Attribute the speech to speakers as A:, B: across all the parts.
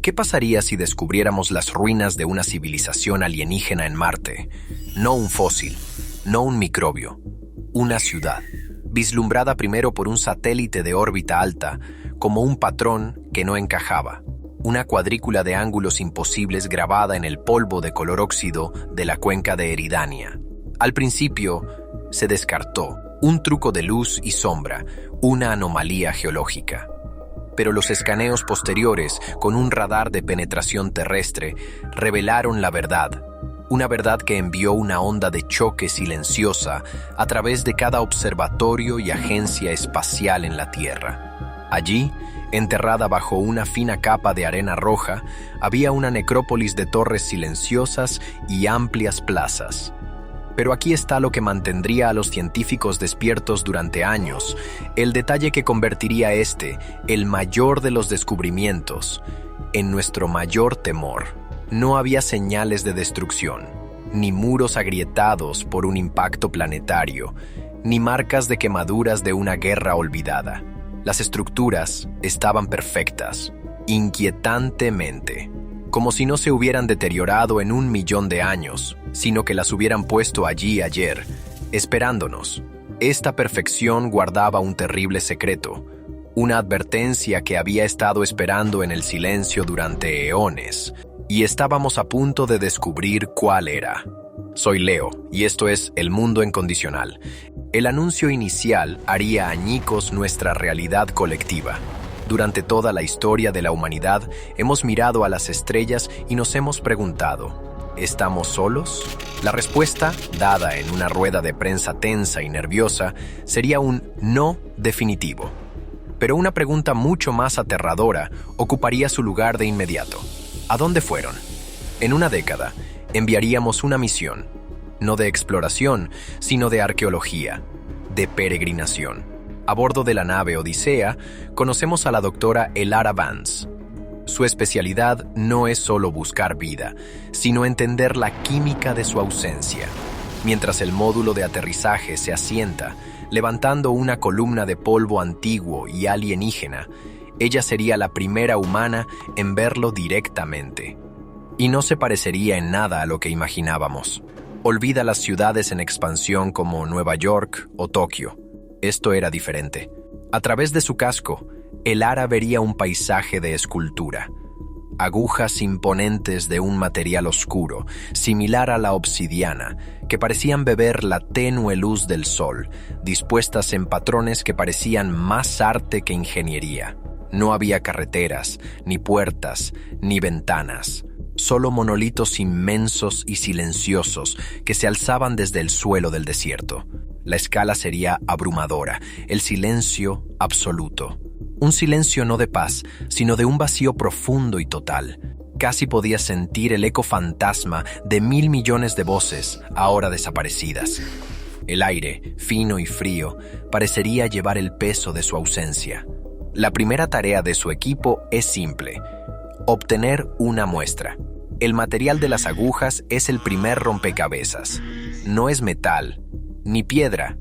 A: ¿Qué pasaría si descubriéramos las ruinas de una civilización alienígena en Marte? No un fósil, no un microbio, una ciudad, vislumbrada primero por un satélite de órbita alta, como un patrón que no encajaba, una cuadrícula de ángulos imposibles grabada en el polvo de color óxido de la cuenca de Eridania. Al principio, se descartó un truco de luz y sombra, una anomalía geológica. Pero los escaneos posteriores, con un radar de penetración terrestre, revelaron la verdad. Una verdad que envió una onda de choque silenciosa a través de cada observatorio y agencia espacial en la Tierra. Allí, enterrada bajo una fina capa de arena roja, había una necrópolis de torres silenciosas y amplias plazas. Pero aquí está lo que mantendría a los científicos despiertos durante años, el detalle que convertiría el mayor de los descubrimientos, en nuestro mayor temor. No había señales de destrucción, ni muros agrietados por un impacto planetario, ni marcas de quemaduras de una guerra olvidada. Las estructuras estaban perfectas, inquietantemente, como si no se hubieran deteriorado en 1.000.000 de años, sino que las hubieran puesto allí ayer, esperándonos. Esta perfección guardaba un terrible secreto, una advertencia que había estado esperando en el silencio durante eones, y estábamos a punto de descubrir cuál era. Soy Leo, y esto es El Mundo Incondicional. El anuncio inicial haría añicos nuestra realidad colectiva. Durante toda la historia de la humanidad, hemos mirado a las estrellas y nos hemos preguntado, ¿estamos solos? La respuesta, dada en una rueda de prensa tensa y nerviosa, sería un no definitivo. Pero una pregunta mucho más aterradora ocuparía su lugar de inmediato. ¿A dónde fueron? En una década, enviaríamos una misión, no de exploración, sino de arqueología, de peregrinación. A bordo de la nave Odisea, conocemos a la doctora Elara Vance. Su especialidad no es solo buscar vida, sino entender la química de su ausencia. Mientras el módulo de aterrizaje se asienta, levantando una columna de polvo antiguo y alienígena, ella sería la primera humana en verlo directamente. Y no se parecería en nada a lo que imaginábamos. Olvida las ciudades en expansión como Nueva York o Tokio. Esto era diferente. A través de su casco, Elara vería un paisaje de escultura. Agujas imponentes de un material oscuro, similar a la obsidiana, que parecían beber la tenue luz del sol, dispuestas en patrones que parecían más arte que ingeniería. No había carreteras, ni puertas, ni ventanas. Solo monolitos inmensos y silenciosos que se alzaban desde el suelo del desierto. La escala sería abrumadora, el silencio absoluto. Un silencio no de paz, sino de un vacío profundo y total. Casi podía sentir el eco fantasma de 1.000.000.000 de voces, ahora desaparecidas. El aire, fino y frío, parecería llevar el peso de su ausencia. La primera tarea de su equipo es simple: obtener una muestra. El material de las agujas es el primer rompecabezas. No es metal, ni piedra,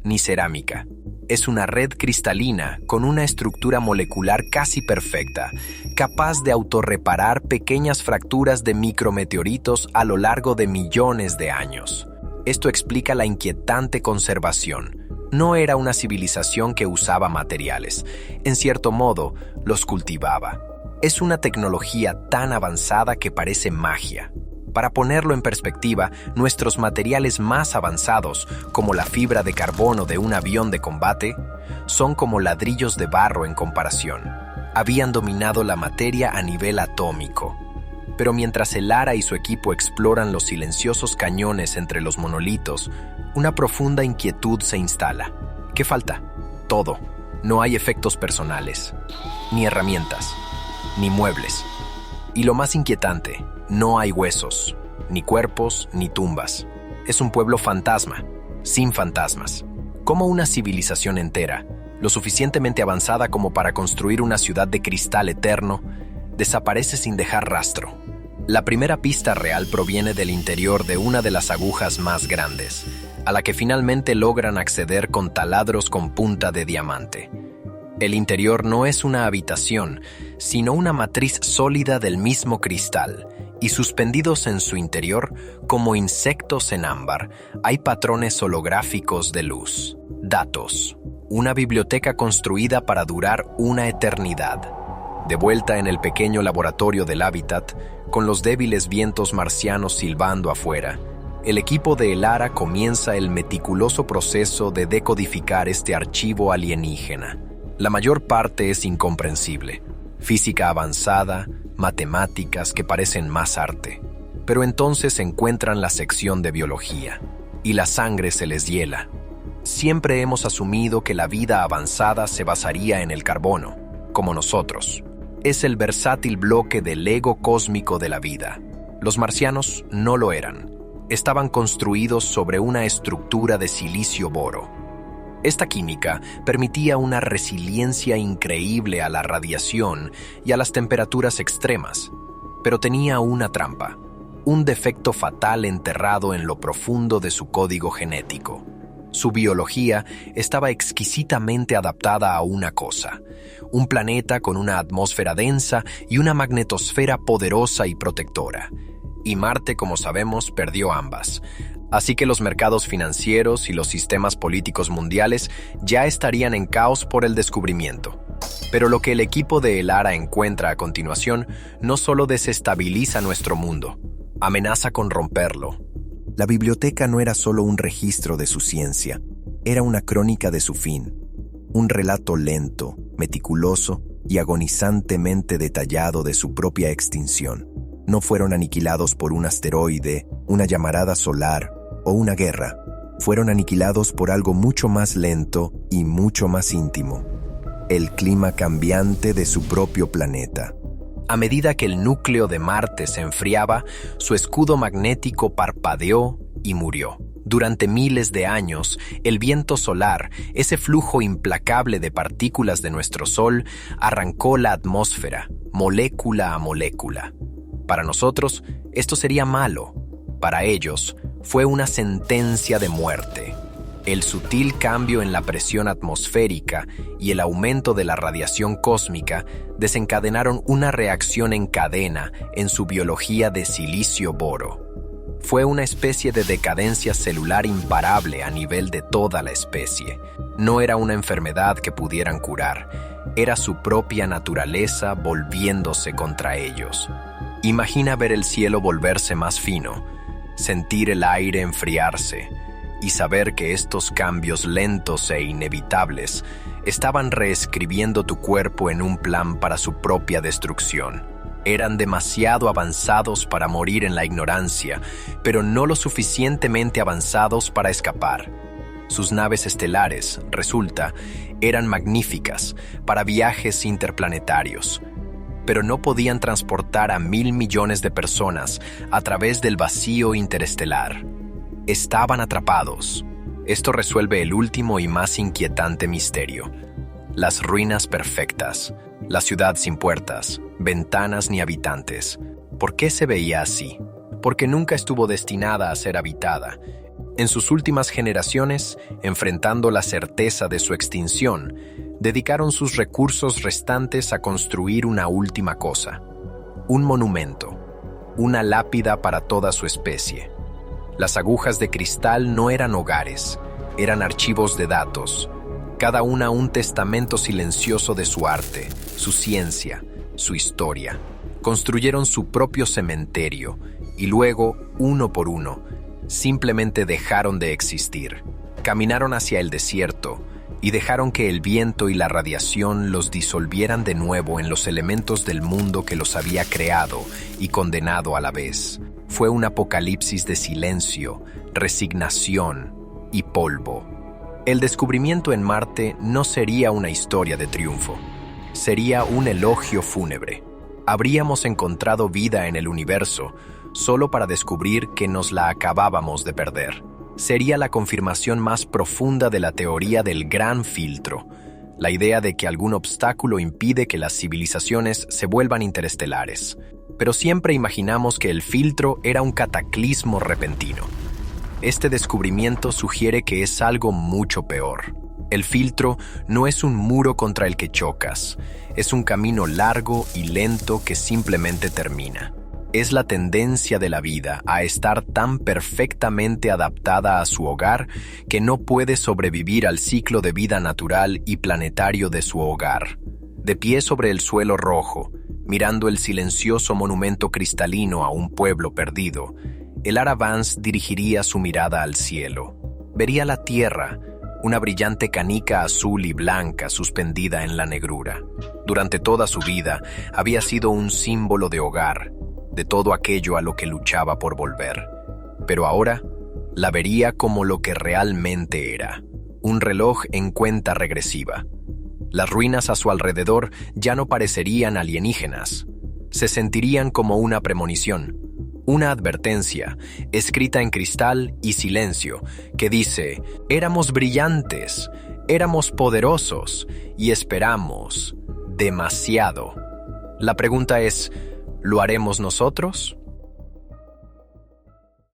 A: ni cerámica. Es una red cristalina con una estructura molecular casi perfecta, capaz de autorreparar pequeñas fracturas de micrometeoritos a lo largo de millones de años. Esto explica la inquietante conservación. No era una civilización que usaba materiales. En cierto modo, los cultivaba. Es una tecnología tan avanzada que parece magia. Para ponerlo en perspectiva, nuestros materiales más avanzados, como la fibra de carbono de un avión de combate, son como ladrillos de barro en comparación. Habían dominado la materia a nivel atómico. Pero mientras Elara y su equipo exploran los silenciosos cañones entre los monolitos, una profunda inquietud se instala. ¿Qué falta? Todo. No hay efectos personales, ni herramientas, ni muebles. Y lo más inquietante, no hay huesos, ni cuerpos, ni tumbas. Es un pueblo fantasma, sin fantasmas. Como una civilización entera, lo suficientemente avanzada como para construir una ciudad de cristal eterno, desaparece sin dejar rastro. La primera pista real proviene del interior de una de las agujas más grandes, a la que finalmente logran acceder con taladros con punta de diamante. El interior no es una habitación, sino una matriz sólida del mismo cristal, y suspendidos en su interior, como insectos en ámbar, hay patrones holográficos de luz. Datos. Una biblioteca construida para durar una eternidad. De vuelta en el pequeño laboratorio del hábitat, con los débiles vientos marcianos silbando afuera, el equipo de Elara comienza el meticuloso proceso de decodificar este archivo alienígena. La mayor parte es incomprensible. Física avanzada, matemáticas que parecen más arte. Pero entonces encuentran la sección de biología, y la sangre se les hiela. Siempre hemos asumido que la vida avanzada se basaría en el carbono, como nosotros. Es el versátil bloque del Lego cósmico de la vida. Los marcianos no lo eran. Estaban construidos sobre una estructura de silicio-boro. Esta química permitía una resiliencia increíble a la radiación y a las temperaturas extremas, pero tenía una trampa, un defecto fatal enterrado en lo profundo de su código genético. Su biología estaba exquisitamente adaptada a una cosa: un planeta con una atmósfera densa y una magnetosfera poderosa y protectora. Y Marte, como sabemos, perdió ambas. Así que los mercados financieros y los sistemas políticos mundiales ya estarían en caos por el descubrimiento. Pero lo que el equipo de Elara encuentra a continuación no solo desestabiliza nuestro mundo, amenaza con romperlo.
B: La biblioteca no era solo un registro de su ciencia, era una crónica de su fin. Un relato lento, meticuloso y agonizantemente detallado de su propia extinción. No fueron aniquilados por un asteroide, una llamarada solar o una guerra. Fueron aniquilados por algo mucho más lento y mucho más íntimo: el clima cambiante de su propio planeta.
A: A medida que el núcleo de Marte se enfriaba, su escudo magnético parpadeó y murió. Durante miles de años, el viento solar, ese flujo implacable de partículas de nuestro Sol, arrancó la atmósfera, molécula a molécula. Para nosotros, esto sería malo. Para ellos, fue una sentencia de muerte. El sutil cambio en la presión atmosférica y el aumento de la radiación cósmica desencadenaron una reacción en cadena en su biología de silicio-boro. Fue una especie de decadencia celular imparable a nivel de toda la especie. No era una enfermedad que pudieran curar, era su propia naturaleza volviéndose contra ellos. Imagina ver el cielo volverse más fino, sentir el aire enfriarse y saber que estos cambios lentos e inevitables estaban reescribiendo tu cuerpo en un plan para su propia destrucción. Eran demasiado avanzados para morir en la ignorancia, pero no lo suficientemente avanzados para escapar. Sus naves estelares, resulta, eran magníficas para viajes interplanetarios, pero no podían transportar a 1.000 millones de personas a través del vacío interestelar. Estaban atrapados. Esto resuelve el último y más inquietante misterio: las ruinas perfectas, la ciudad sin puertas, ventanas ni habitantes. ¿Por qué se veía así? Porque nunca estuvo destinada a ser habitada. En sus últimas generaciones, enfrentando la certeza de su extinción, dedicaron sus recursos restantes a construir una última cosa: un monumento, una lápida para toda su especie. Las agujas de cristal no eran hogares, eran archivos de datos, cada una un testamento silencioso de su arte, su ciencia, su historia. Construyeron su propio cementerio y luego, uno por uno, simplemente dejaron de existir. Caminaron hacia el desierto y dejaron que el viento y la radiación los disolvieran de nuevo en los elementos del mundo que los había creado y condenado a la vez. Fue un apocalipsis de silencio, resignación y polvo. El descubrimiento en Marte no sería una historia de triunfo. Sería un elogio fúnebre. Habríamos encontrado vida en el universo solo para descubrir que nos la acabábamos de perder. Sería la confirmación más profunda de la teoría del gran filtro, la idea de que algún obstáculo impide que las civilizaciones se vuelvan interestelares. Pero siempre imaginamos que el filtro era un cataclismo repentino. Este descubrimiento sugiere que es algo mucho peor. El filtro no es un muro contra el que chocas, es un camino largo y lento que simplemente termina. Es la tendencia de la vida a estar tan perfectamente adaptada a su hogar que no puede sobrevivir al ciclo de vida natural y planetario de su hogar. De pie sobre el suelo rojo, mirando el silencioso monumento cristalino a un pueblo perdido, el Ara Vance dirigiría su mirada al cielo. Vería la tierra, una brillante canica azul y blanca suspendida en la negrura. Durante toda su vida había sido un símbolo de hogar, de todo aquello a lo que luchaba por volver. Pero ahora la vería como lo que realmente era, un reloj en cuenta regresiva. Las ruinas a su alrededor ya no parecerían alienígenas. Se sentirían como una premonición, una advertencia, escrita en cristal y silencio, que dice: éramos brillantes, éramos poderosos y esperamos demasiado. La pregunta es, ¿lo haremos nosotros?